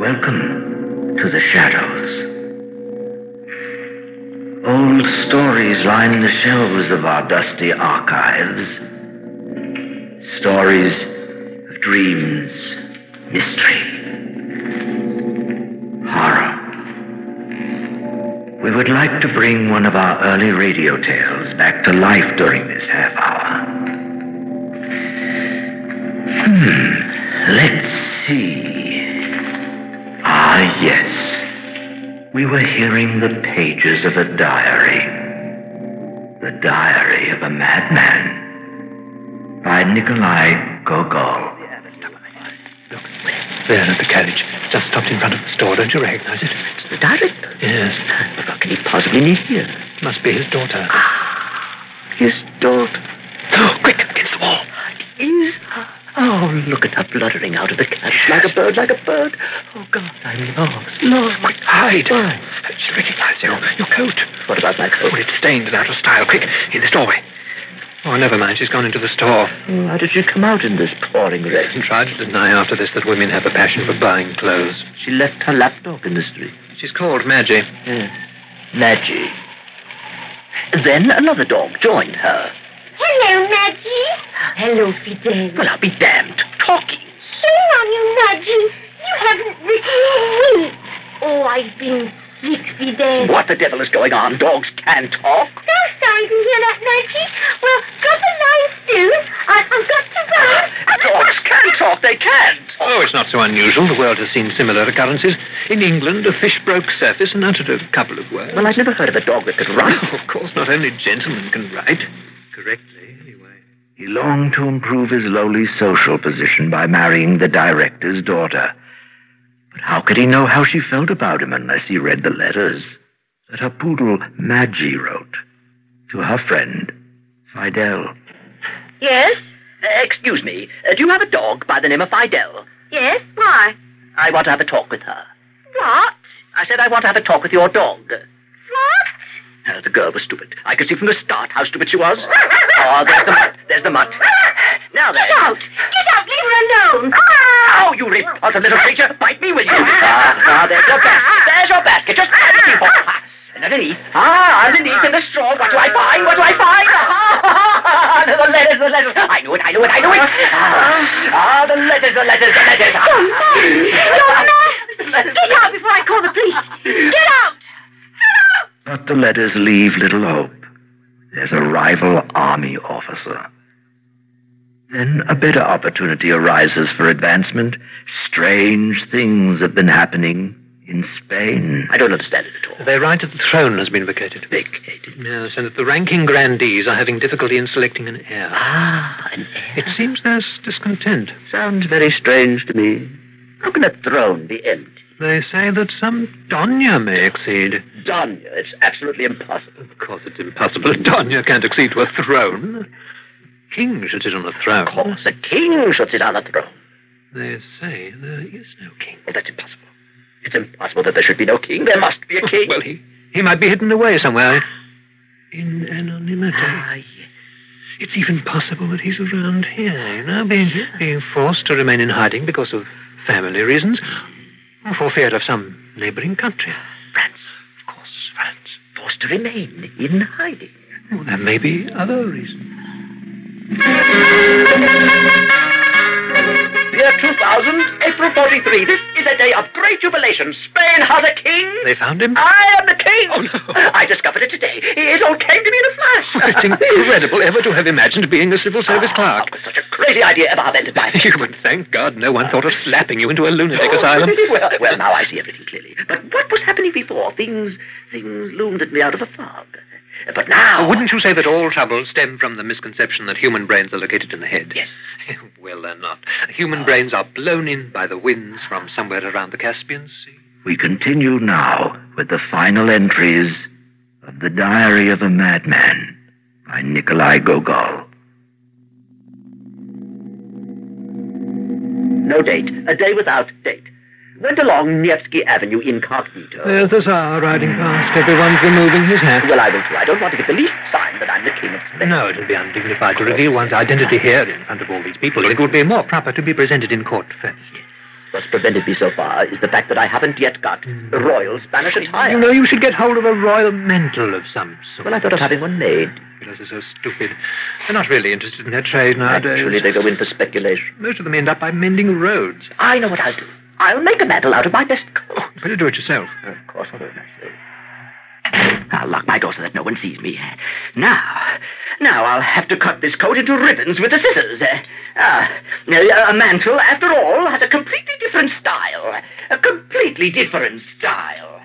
Welcome to the shadows. Old stories line the shelves of our dusty archives. Stories of dreams, mystery, horror. We would like to bring one of our early radio tales back to life during this half hour. Let's see. Ah, yes. We were hearing the pages of a diary. The Diary of a Madman by Nikolai Gogol. Look, there at the carriage. Just stopped in front of the store. Don't you recognize it? It's the director. Yes. But what can he possibly need here? Must be his daughter. His daughter. Oh, quick, against the wall. Is her? Oh, look at her fluttering out of the carriage. Like a bird, like a bird. Oh, God, I'm lost. Quick, hide. Why? She recognized your coat. What about my coat? Oh, it's stained and out of style. Quick, in this doorway. Oh, never mind. She's gone into the store. Oh, how did she come out in this pouring rain? And tried to deny after this that women have a passion for buying clothes. She left her lapdog in the street. She's called Maggie. Yes. Maggie. Then another dog joined her. Hello, Maggie. Hello, Fidel. Well, I'll be damned. Talking. Shame on you, Maggie. You haven't written me. Oh, I've been sick, Fidel. What the devil is going on? Dogs can talk. No, sorry to hear that, Maggie. Well, got the knife soon. I've got to go. Dogs can talk. They can't. Oh, it's not so unusual. The world has seen similar occurrences. In England, a fish broke surface and uttered a couple of words. Well, I've never heard of a dog that could write. Oh, of course, not only gentlemen can write. Correctly, anyway. He longed to improve his lowly social position by marrying the director's daughter. But how could he know how she felt about him unless he read the letters that her poodle, Maggie, wrote to her friend, Fidel? Yes? Excuse me, do you have a dog by the name of Fidel? Yes, why? I want to have a talk with her. What? I said I want to have a talk with your dog. What? The girl was stupid. I could see from the start how stupid she was. Oh, there's the mud. There's the mud. Now then. Get out! Get out! Leave her alone! Oh, you repulsive little creature. Bite me, will you? There's your basket. There's your basket. Just underneath. And underneath. Underneath in the straw. What do I find? What do I find? The letters. I knew it. The letters. You're mad! Get out before I call the police! Get out! But the letters leave little hope. There's a rival army officer. Then a better opportunity arises for advancement. Strange things have been happening in Spain. I don't understand it at all. They write that the throne has been vacated. Vacated? Yes, and that the ranking grandees are having difficulty in selecting an heir. An heir? It seems there's discontent. Sounds very strange to me. How can a throne be empty? They say that some Donya may exceed. Donya? It's absolutely impossible. Of course it's impossible. A Donya can't accede to a throne. King should sit on a throne. Of course, a king should sit on a throne. They say there is no king. Well, that's impossible. It's impossible that there should be no king. There must be a king. Well, he might be hidden away somewhere. In anonymity. Yes. It's even possible that he's around here, being forced to remain in hiding because of family reasons. Or for fear of some neighboring country. France. Of course, France. Forced to remain in hiding. Well, there may be other reasons. Year 2000, April 43. This is a day of great jubilation. Spain has a king. They found him? I am the king. Oh, no. I discovered it today. It all came to me in a flash. It's incredible ever to have imagined being a civil service clerk. How could such a crazy idea ever have entered my head? You would thank God no one thought of slapping you into a lunatic asylum. Well, now I see everything clearly. But what was happening before? Things loomed at me out of the fog. But now... Wouldn't you say that all troubles stem from the misconception that human brains are located in the head? Yes. Well, they're not. Human brains are blown in by the winds from somewhere around the Caspian Sea. We continue now with the final entries of The Diary of a Madman by Nikolai Gogol. No date. A day without date. Went along Nevsky Avenue incognito. There's the Tsar riding past. Everyone's removing his hat. Well, I will too. I don't want to give the least sign that I'm the king of Spain. No, it'll be undignified to reveal one's identity here in front of all these people. It would be more proper to be presented in court first. What's prevented me so far is the fact that I haven't yet got the royal Spanish attire. You know, you should get hold of a royal mantle of some sort. Well, I thought of having one made. Those are so stupid. They're not really interested in their trade nowadays. Actually, they go in for speculation. Most of them end up by mending roads. I know what I'll do. I'll make a mantle out of my best coat. Oh, you better do it yourself. Of course I'll do it myself. I'll lock my door so that no one sees me. Now I'll have to cut this coat into ribbons with the scissors. A mantle, after all, has a completely different style. A completely different style.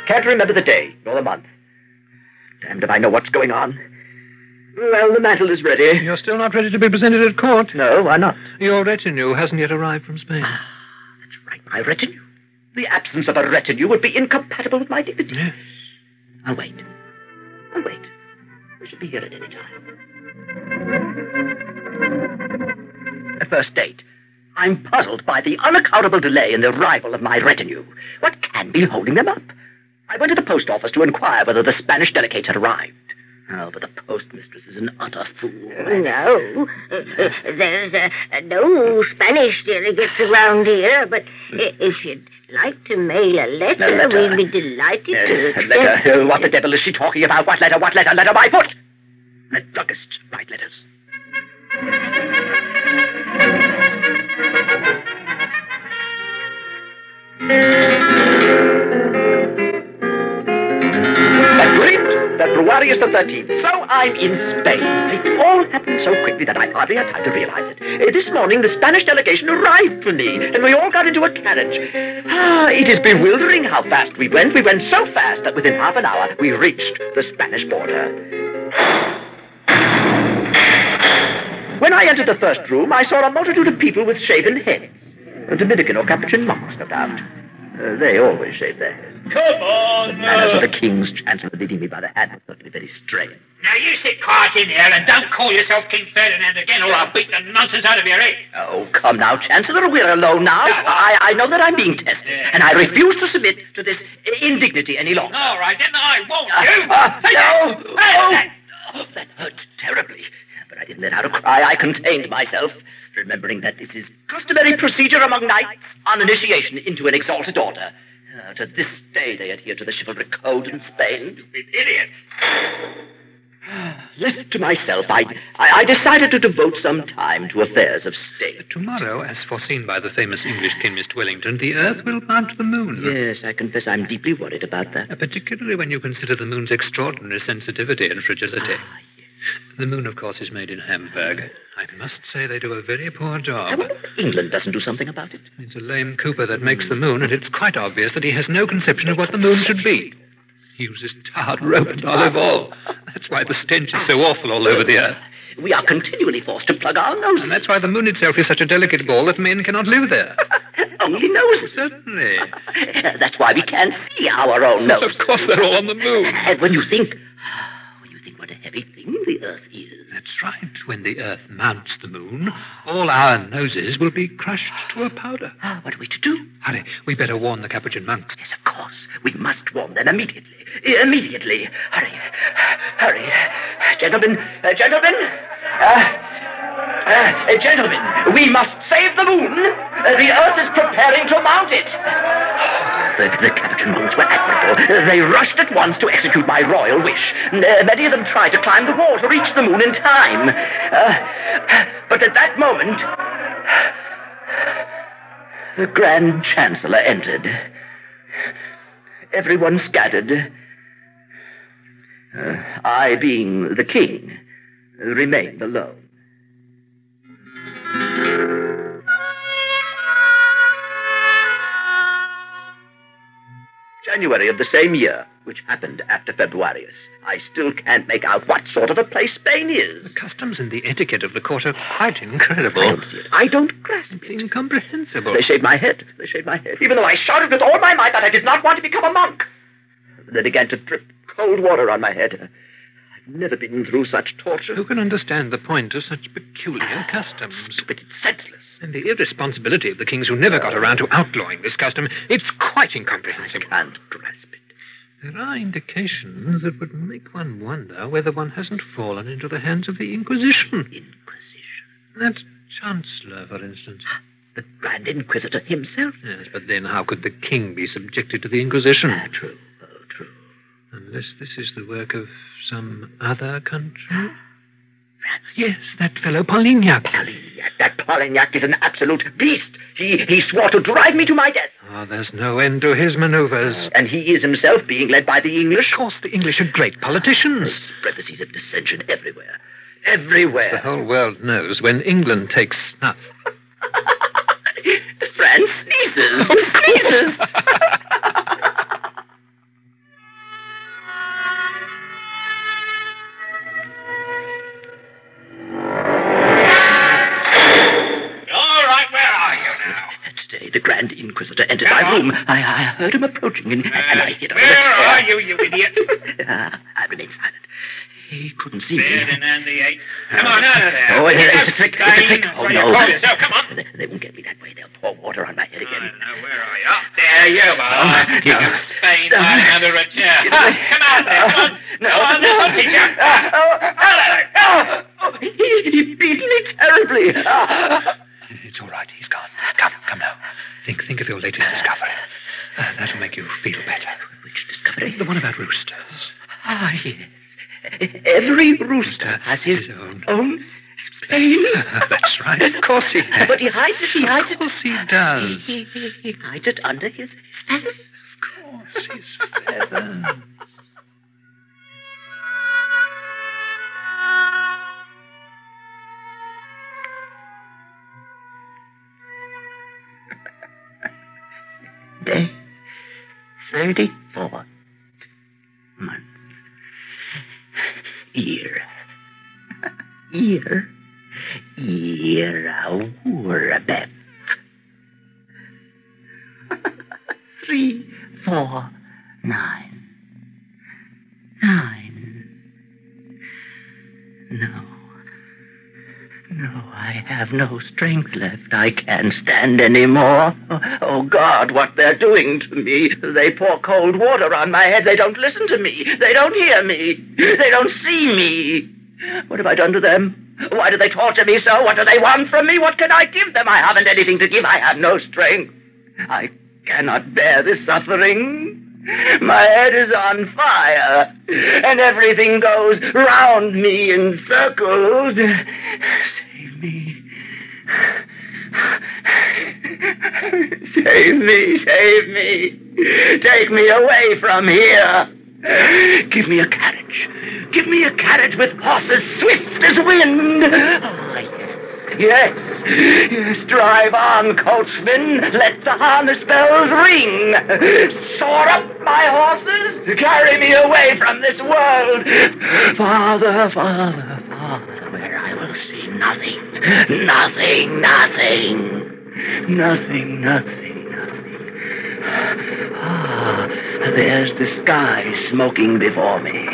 Can't remember the day, nor the month. Damned if I know what's going on. Well, the mantle is ready. You're still not ready to be presented at court? No, why not? Your retinue hasn't yet arrived from Spain. That's right, my retinue. The absence of a retinue would be incompatible with my dignity. Yes. I'll wait. We should be here at any time. A first date. I'm puzzled by the unaccountable delay in the arrival of my retinue. What can be holding them up? I went to the post office to inquire whether the Spanish delegates had arrived. Oh, but the postmistress is an utter fool. No, there's no Spanish delegates around here, but if you'd like to mail a letter, we'd be delighted to accept. Letter? What the devil is she talking about? What letter? Letter my foot! Let druggists write letters. February is the 13th, so I'm in Spain. It all happened so quickly that I hardly had time to realize it. This morning, the Spanish delegation arrived for me, and we all got into a carriage. It is bewildering how fast we went. We went so fast that within half an hour, we reached the Spanish border. When I entered the first room, I saw a multitude of people with shaven heads. Dominican or Capuchin monks, no doubt. They always shave their heads. Come on, Manners of the King's Chancellor leading me by the hand was certainly very strange. Now, you sit quiet in here and don't call yourself King Ferdinand again, or I'll beat the nonsense out of your head. Oh, come now, Chancellor, we're alone now. No. I know that I'm being tested, and I refuse to submit to this indignity any longer. All right, then I won't you. That hurts terribly. But I didn't let out a cry. I contained myself, remembering that this is customary procedure among knights on initiation into an exalted order. To this day, they adhere to the chivalric code in Spain. Stupid idiot. Left to myself, I decided to devote some time to affairs of state. Tomorrow, as foreseen by the famous English chemist Wellington, the Earth will mount the moon. Yes, I confess I'm deeply worried about that. Particularly when you consider the moon's extraordinary sensitivity and fragility. The moon, of course, is made in Hamburg. I must say they do a very poor job. I wonder if England doesn't do something about it. It's a lame Cooper that makes the moon, and it's quite obvious that he has no conception of what the moon should be. He uses tarred rope and olive oil. That's why the stench is so awful all over the earth. We are continually forced to plug our noses. And that's why the moon itself is such a delicate ball that men cannot live there. Only noses. Certainly. That's why we can't see our own noses. Of course, they're all on the moon. And when you think what a heavy thing the Earth is. That's right. When the Earth mounts the moon, all our noses will be crushed to a powder. What are we to do? Hurry, we better warn the Capuchin monks. Yes, of course. We must warn them immediately. Immediately. Hurry. Gentlemen, we must save the moon. The Earth is preparing to mount it. The Capuchin monks were admirable. They rushed at once to execute my royal wish. Many of them tried to climb the wall to reach the moon in time. But at that moment, the Grand Chancellor entered. Everyone scattered. I, being the king, remained alone. January of the same year, which happened after Februarius. I still can't make out what sort of a place Spain is. The customs and the etiquette of the court are quite incredible. I don't see it. I don't grasp It's it. incomprehensible. They shaved my head. Even though I shouted with all my might that I did not want to become a monk. They began to drip cold water on my head. I've never been through such torture. Who can understand the point of such peculiar customs? Stupid, it's senseless. And the irresponsibility of the kings who never got around to outlawing this custom, it's quite incomprehensible. I can't grasp it. There are indications that would make one wonder whether one hasn't fallen into the hands of the Inquisition. Inquisition? That Chancellor, for instance. The Grand Inquisitor himself? Yes, but then how could the king be subjected to the Inquisition? True. Oh, true. Unless this is the work of some other country? France. Yes, that fellow Polignac. That Polignac is an absolute beast. He swore to drive me to my death. Oh, there's no end to his maneuvers. And he is himself being led by the English. Of course, the English are great politicians. They spread the seeds of dissension everywhere. Everywhere. The whole world knows when England takes snuff. France sneezes. Sneezes. The Grand Inquisitor entered my room. I heard him approaching, and I hid under the chair. Where are you idiot? I remained silent. He couldn't see me. Ferdinand VIII. Come on, out of there. Oh, it's a trick. It's a trick. Oh, no. Yourself. Come on. They won't get me that way. They'll pour water on my head again. Where are you? Up there, you are. You Spain hiding under a chair. Come out there. Come on. No. This will teach you. He beat me terribly. It's all right. He's gone. Come now. Think of your latest discovery. That'll make you feel better. Which discovery? The one about roosters. Ah, yes. Every rooster has his own Spain. That's right. Of course he has. But he hides it. Of course he does. He hides it under his feathers. Of course, his feathers. Day 34. Month. Year. Bep. 3, 4, 9. 9. No, I have no strength left. I can't stand any more. Oh, God, what they're doing to me. They pour cold water on my head. They don't listen to me. They don't hear me. They don't see me. What have I done to them? Why do they torture me so? What do they want from me? What can I give them? I haven't anything to give. I have no strength. I cannot bear this suffering. My head is on fire, and everything goes round me in circles. Save me. Save me. Take me away from here. Give me a carriage. Give me a carriage with horses swift as wind. Yes, drive on, coachman. Let the harness bells ring. Soar up, my horses. Carry me away from this world. Farther, where I will see nothing. Ah, there's the sky smoking before me.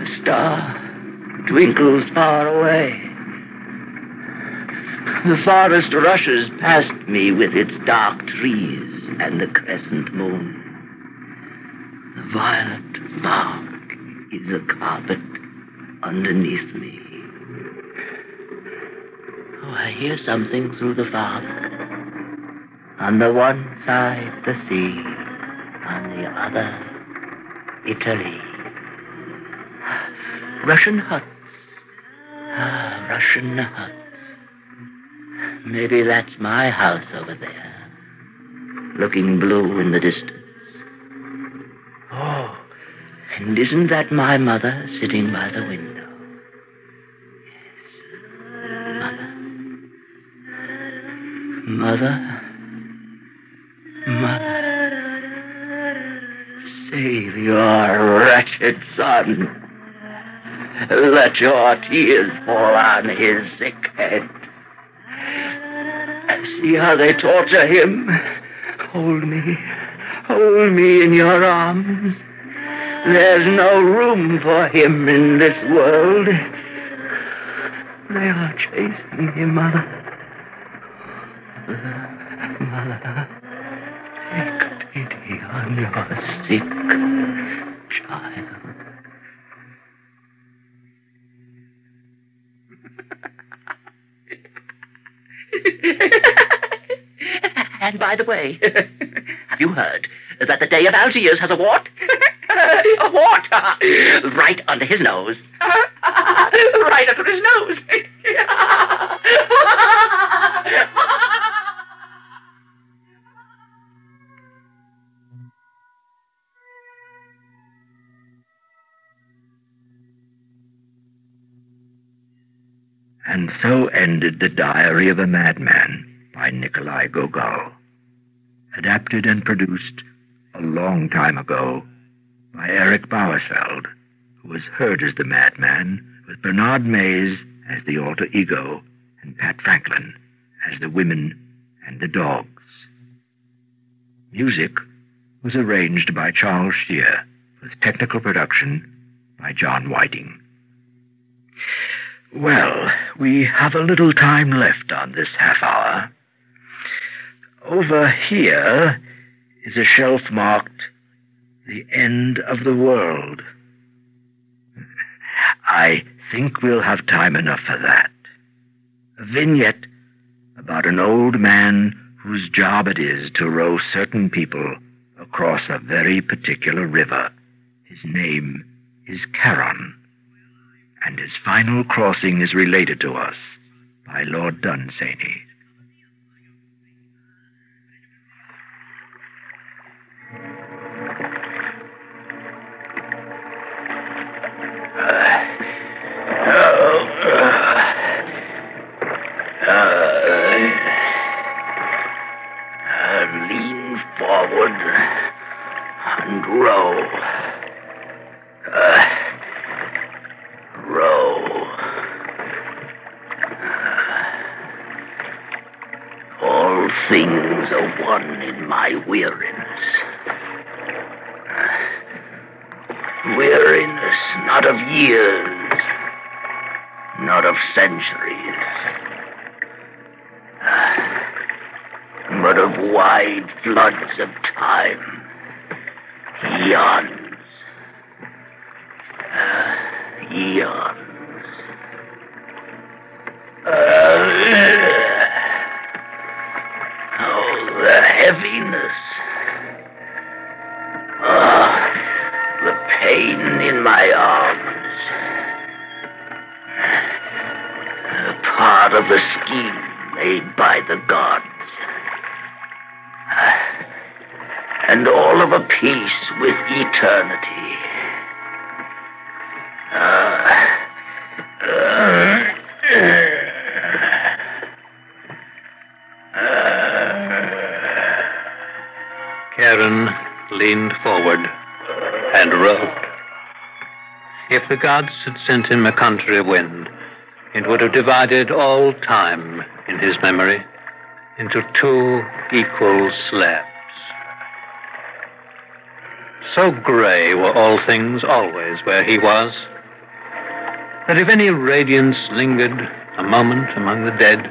A star twinkles far away. The forest rushes past me with its dark trees and the crescent moon. The violet bark is a carpet underneath me. Oh, I hear something through the fog. On the one side, the sea. On the other, Italy. Russian huts. Russian huts. Maybe that's my house over there, looking blue in the distance. Oh, and isn't that my mother sitting by the window? Yes, Mother. Save your wretched son. Let your tears fall on his sick head. See how they torture him. Hold me in your arms. There's no room for him in this world. They are chasing him, Mother. Mother, take pity You're sick, child. And by the way, have you heard that the Day of Algiers has a wart? A wart! Right under his nose. Right under his nose. And so ended The Diary of a Madman by Nikolai Gogol, adapted and produced a long time ago by Eric Bauersfeld, who was heard as the Madman, with Bernard Mays as the alter ego and Pat Franklin as the women and the dogs. Music was arranged by Charles Shear, with technical production by John Whiting. Well, we have a little time left on this half hour. Over here is a shelf marked The End of the World. I think we'll have time enough for that. A vignette about an old man whose job it is to row certain people across a very particular river. His name is Charon, and his final crossing is related to us by Lord Dunsany. Lean forward and row. Row. All things are one in my weariness. Weariness not of years, not of centuries, but of wide floods of time, eons, eons. Oh, the heaviness. The pain in my arms. A part of the scheme made by the gods. And all of a piece with eternity. Charon leaned forward and rowed. If the gods had sent him a country wind, it would have divided all time in his memory into two equal slabs. So gray were all things always where he was, that if any radiance lingered a moment among the dead,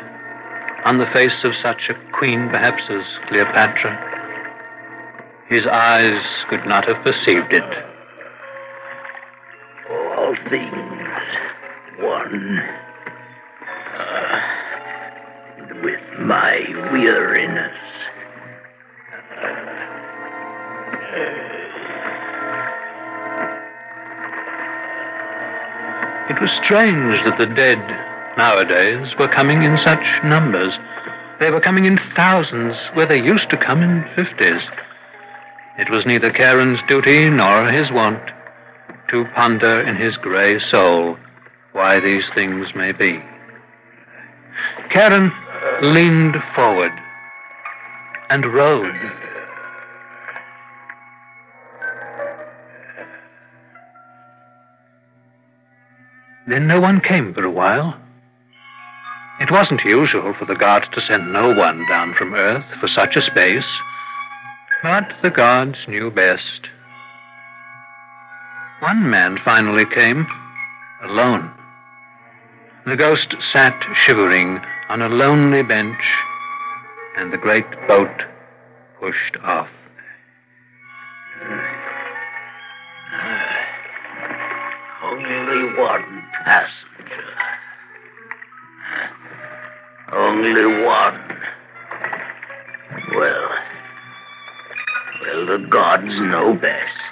on the face of such a queen perhaps as Cleopatra, his eyes could not have perceived it. All things one with my weariness. It was strange that the dead nowadays were coming in such numbers. They were coming in thousands where they used to come in 50s. It was neither Charon's duty nor his wont to ponder in his grey soul why these things may be. Charon leaned forward and rowed. Then no one came for a while. It wasn't usual for the gods to send no one down from Earth for such a space, but the gods knew best. One man finally came, alone. The ghost sat shivering on a lonely bench, and the great boat pushed off. one passenger. Only one. Well, the gods know best.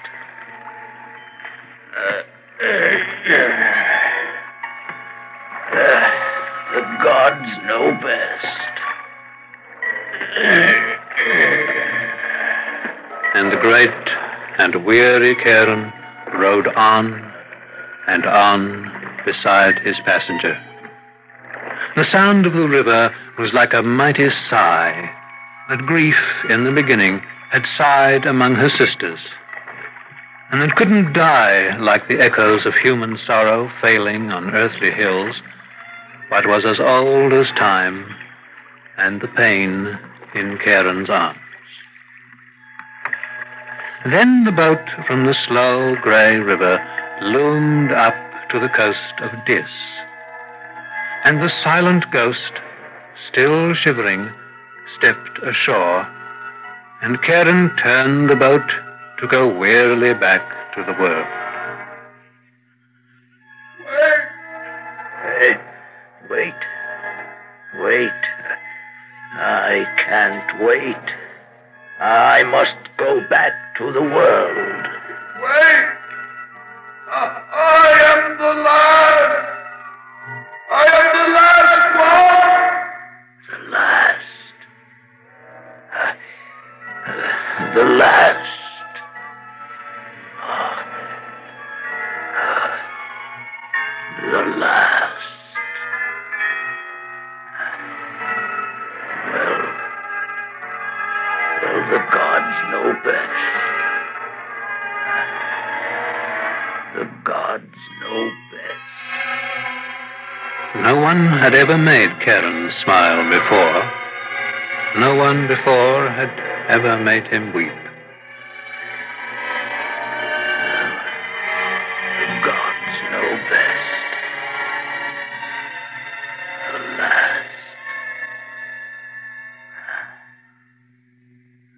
The gods know best. And the great and weary Karen rode on and on beside his passenger. The sound of the river was like a mighty sigh that grief in the beginning had sighed among her sisters, and that couldn't die like the echoes of human sorrow failing on earthly hills, but was as old as time and the pain in Karen's arms. Then the boat from the slow grey river loomed up to the coast of Dis, and the silent ghost, still shivering, stepped ashore, and Karen turned the boat to go wearily back to the world. Wait. I can't wait. I must go back to the world. Wait! I am the last! I am the last one! The last. The last. The last. Well, the gods know best. The gods know best. No one had ever made Karen smile before. No one before had ever made him weep. The gods know best. The last.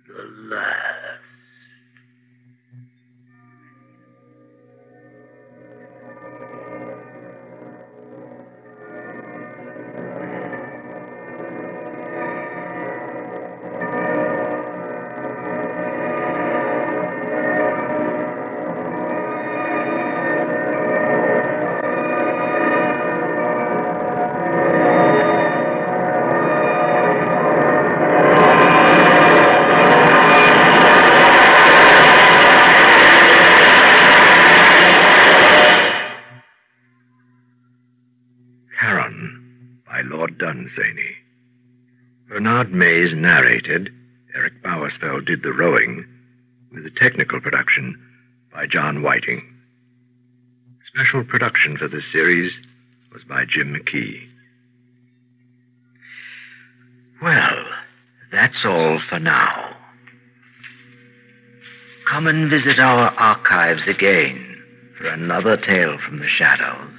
The last. Bernard Mays narrated, Eric Bowersfeld did the rowing, with a technical production by John Whiting. Special production for this series was by Jim McKee. Well, that's all for now. Come and visit our archives again for another tale from the shadows.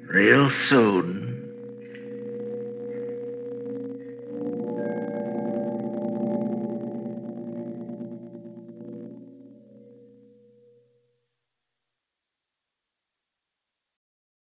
Real soon.